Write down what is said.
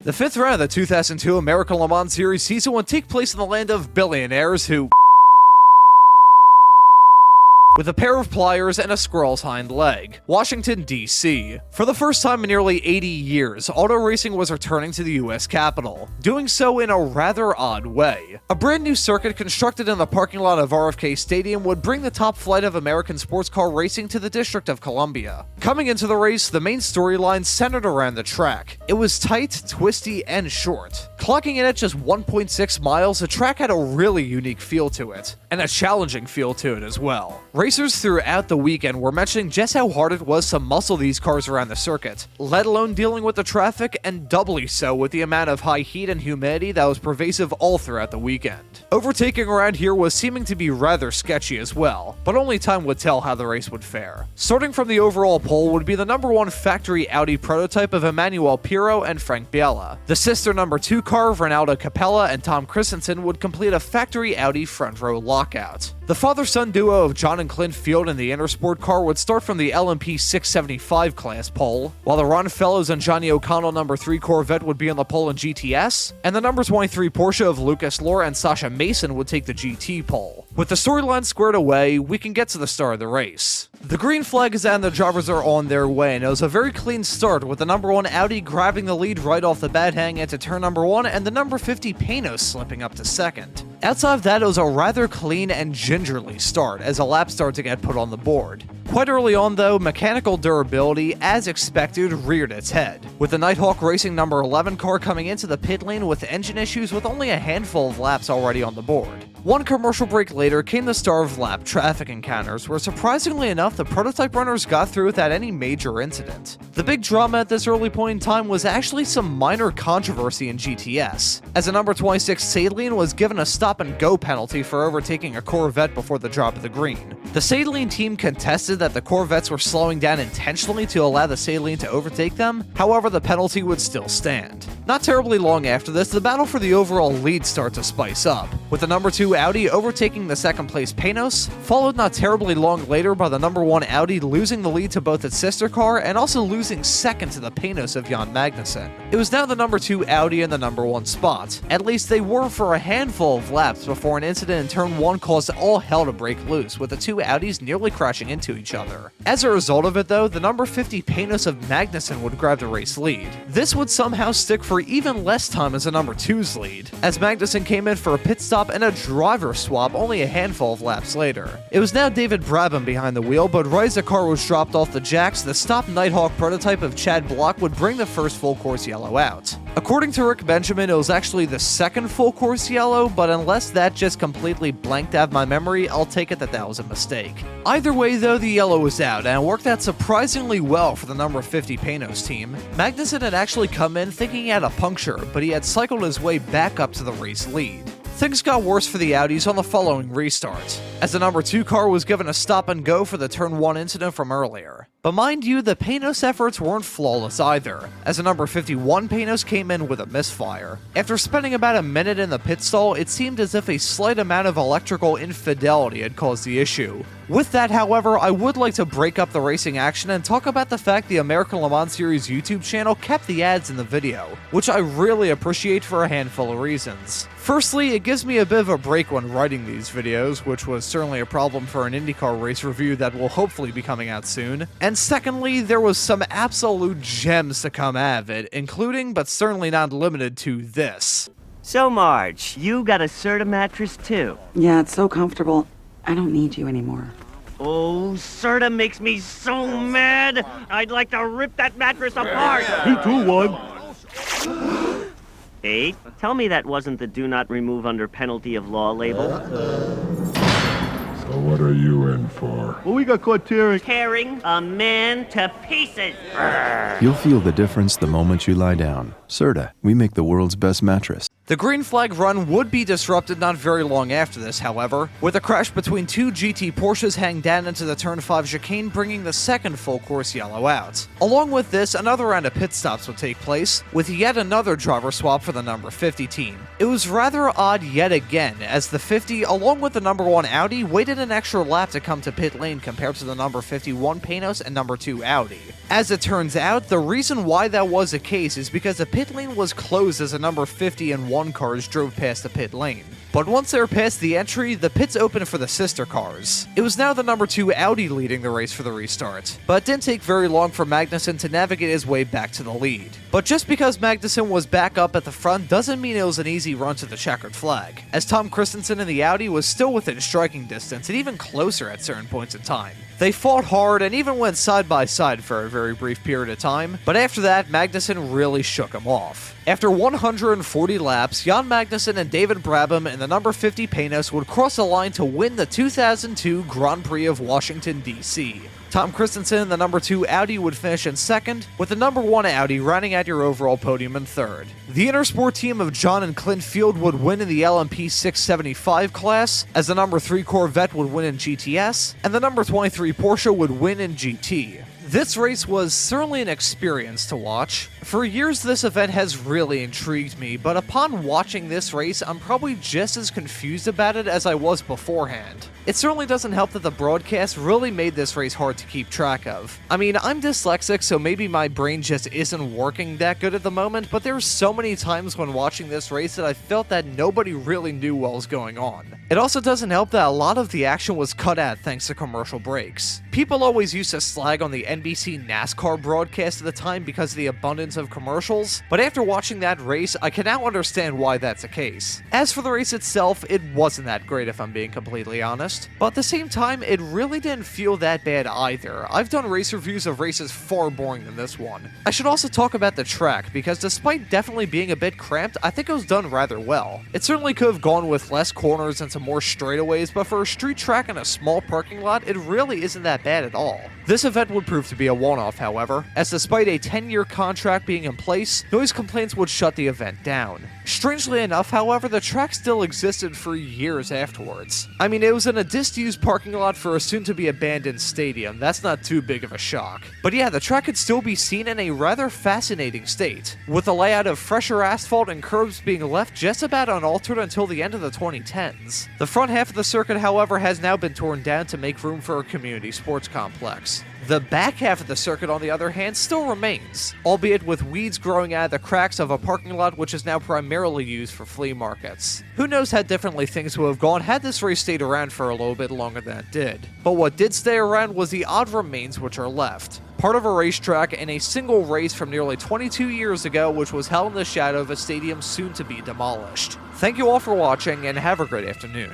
The fifth round of the 2002 American Le Mans Series season would take place in the land of billionaires who with a pair of pliers and a squirrel's hind leg. Washington, D.C. For the first time in nearly 80 years, auto racing was returning to the U.S. Capitol, doing so in a rather odd way. A brand new circuit constructed in the parking lot of RFK Stadium would bring the top flight of American sports car racing to the District of Columbia. Coming into the race, the main storyline centered around the track. It was tight, twisty, and short. Clocking in at just 1.6 miles, the track had a really unique feel to it, and a challenging feel to it as well. Racers throughout the weekend were mentioning just how hard it was to muscle these cars around the circuit, let alone dealing with the traffic, and doubly so with the amount of high heat and humidity that was pervasive all throughout the weekend. Overtaking around here was seeming to be rather sketchy as well, but only time would tell how the race would fare. Starting from the overall pole would be the number 1 factory Audi prototype of Emmanuel Pirro and Frank Biella. The sister number 2 car of Ronaldo Capella and Tom Christensen would complete a factory Audi front row lockout. The father-son duo of John and Clint Field in the Intersport car would start from the LMP 675 class pole, while the Ron Fellows and Johnny O'Connell number 3 Corvette would be on the pole in GTS, and the number 23 Porsche of Lucas Lohr and Sasha Mason would take the GT pole. With the storyline squared away, we can get to the start of the race. The green flag is out and the drivers are on their way, and it was a very clean start with the number 1 Audi grabbing the lead right off the bat heading into turn number 1 and the number 50 Panos slipping up to second. Outside of that, it was a rather clean and gingerly start as a lap start to get put on the board. Quite early on though, mechanical durability, as expected, reared its head, with the Nighthawk Racing number 11 car coming into the pit lane with engine issues with only a handful of laps already on the board. One commercial break later came the start of lap traffic encounters, where surprisingly enough, the prototype runners got through without any major incident. The big drama at this early point in time was actually some minor controversy in GTS, as the number 26 Saline was given a stop-and-go penalty for overtaking a Corvette before the drop of the green. The Saline team contested that the Corvettes were slowing down intentionally to allow the Saline to overtake them, however the penalty would still stand. Not terribly long after this, the battle for the overall lead started to spice up, with the number 2 Audi overtaking the second place Panos, followed not terribly long later by the number 1 Audi losing the lead to both its sister car and also losing second to the Panos of Jan Magnussen. It was now the number 2 Audi in the number 1 spot. At least they were for a handful of laps before an incident in turn 1 caused all hell to break loose, with the 2 Audis nearly crashing into each other. As a result of it though, the number 50 Panos of Magnussen would grab the race lead. This would somehow stick for even less time as the number 2's lead, as Magnussen came in for a pit stop and a driver swap only a handful of laps later. It was now David Brabham behind the wheel, but right as the car was dropped off the jacks, the stopped Nighthawk prototype of Chad Block would bring the first full course yellow out. According to Rick Benjamin, it was actually the second full course yellow, but unless that just completely blanked out of my memory, I'll take it that that was a mistake. Either way though, the yellow was out, and it worked out surprisingly well for the number 50 Panos team. Magnussen had actually come in thinking he had a puncture, but he had cycled his way back up to the race lead. Things got worse for the Audis on the following restart, as the number 2 car was given a stop and go for the turn 1 incident from earlier. But mind you, the Panos efforts weren't flawless either, as the number 51 Panos came in with a misfire. After spending about a minute in the pit stall, it seemed as if a slight amount of electrical infidelity had caused the issue. With that, however, I would like to break up the racing action and talk about the fact the American Le Mans Series YouTube channel kept the ads in the video, which I really appreciate for a handful of reasons. Firstly, it gives me a bit of a break when writing these videos, which was certainly a problem for an IndyCar race review that will hopefully be coming out soon. And secondly, there was some absolute gems to come out of it, including, but certainly not limited to, this. So Marge, you got a Serta mattress too? Yeah, it's so comfortable. I don't need you anymore. Oh, Serta makes me so mad! I'd like to rip that mattress apart! Me too, one. Hey, tell me that wasn't the do not remove under penalty of law label. So what are you in for? Well, we got caught Tearing a man to pieces! You'll feel the difference the moment you lie down. Serta, we make the world's best mattress. The green flag run would be disrupted not very long after this, however, with a crash between two GT Porsches heading down into the Turn 5 chicane, bringing the second full course yellow out. Along with this, another round of pit stops would take place, with yet another driver swap for the number 50 team. It was rather odd yet again, as the 50, along with the number 1 Audi, waited an extra lap to come to pit lane compared to the number 51 Panos and number 2 Audi. As it turns out, the reason why that was the case is because the pit lane was closed as the number 50 and 1 cars drove past the pit lane. But once they were past the entry, the pits opened for the sister cars. It was now the number 2 Audi leading the race for the restart, but it didn't take very long for Magnussen to navigate his way back to the lead. But just because Magnussen was back up at the front doesn't mean it was an easy run to the checkered flag, as Tom Christensen in the Audi was still within striking distance and even closer at certain points in time. They fought hard and even went side by side for a very brief period of time, but after that, Magnussen really shook him off. After 140 laps, Jan Magnussen and David Brabham in the number 50 Panos would cross the line to win the 2002 Grand Prix of Washington, D.C. Tom Christensen in the number 2 Audi would finish in second, with the number 1 Audi rounding out your overall podium in third. The Intersport team of John and Clint Field would win in the LMP 675 class, as the number 3 Corvette would win in GTS, and the number 23 Porsche would win in GT. This race was certainly an experience to watch. For years this event has really intrigued me, but upon watching this race, I'm probably just as confused about it as I was beforehand. It certainly doesn't help that the broadcast really made this race hard to keep track of. I mean, I'm dyslexic, so maybe my brain just isn't working that good at the moment, but there were so many times when watching this race that I felt that nobody really knew what was going on. It also doesn't help that a lot of the action was cut out thanks to commercial breaks. People always used to slag on the NBC NASCAR broadcast at the time because of the abundance of commercials, but after watching that race, I can now understand why that's the case. As for the race itself, it wasn't that great if I'm being completely honest, but at the same time, it really didn't feel that bad either. I've done race reviews of races far boring than this one. I should also talk about the track, because despite definitely being a bit cramped, I think it was done rather well. It certainly could have gone with less corners and some more straightaways, but for a street track in a small parking lot, it really isn't that bad at all. This event would prove to be a one-off, however, as despite a 10-year contract being in place, noise complaints would shut the event down. Strangely enough, however, the track still existed for years afterwards. I mean, it was in a disused parking lot for a soon-to-be-abandoned stadium. That's not too big of a shock. But yeah, the track could still be seen in a rather fascinating state, with a layout of fresher asphalt and curbs being left just about unaltered until the end of the 2010s. The front half of the circuit, however, has now been torn down to make room for a community sports complex. The back half of the circuit, on the other hand, still remains, albeit with weeds growing out of the cracks of a parking lot which is now primarily used for flea markets. Who knows how differently things would have gone had this race stayed around for a little bit longer than it did. But what did stay around was the odd remains which are left. Part of a racetrack in a single race from nearly 22 years ago, which was held in the shadow of a stadium soon to be demolished. Thank you all for watching, and have a great afternoon.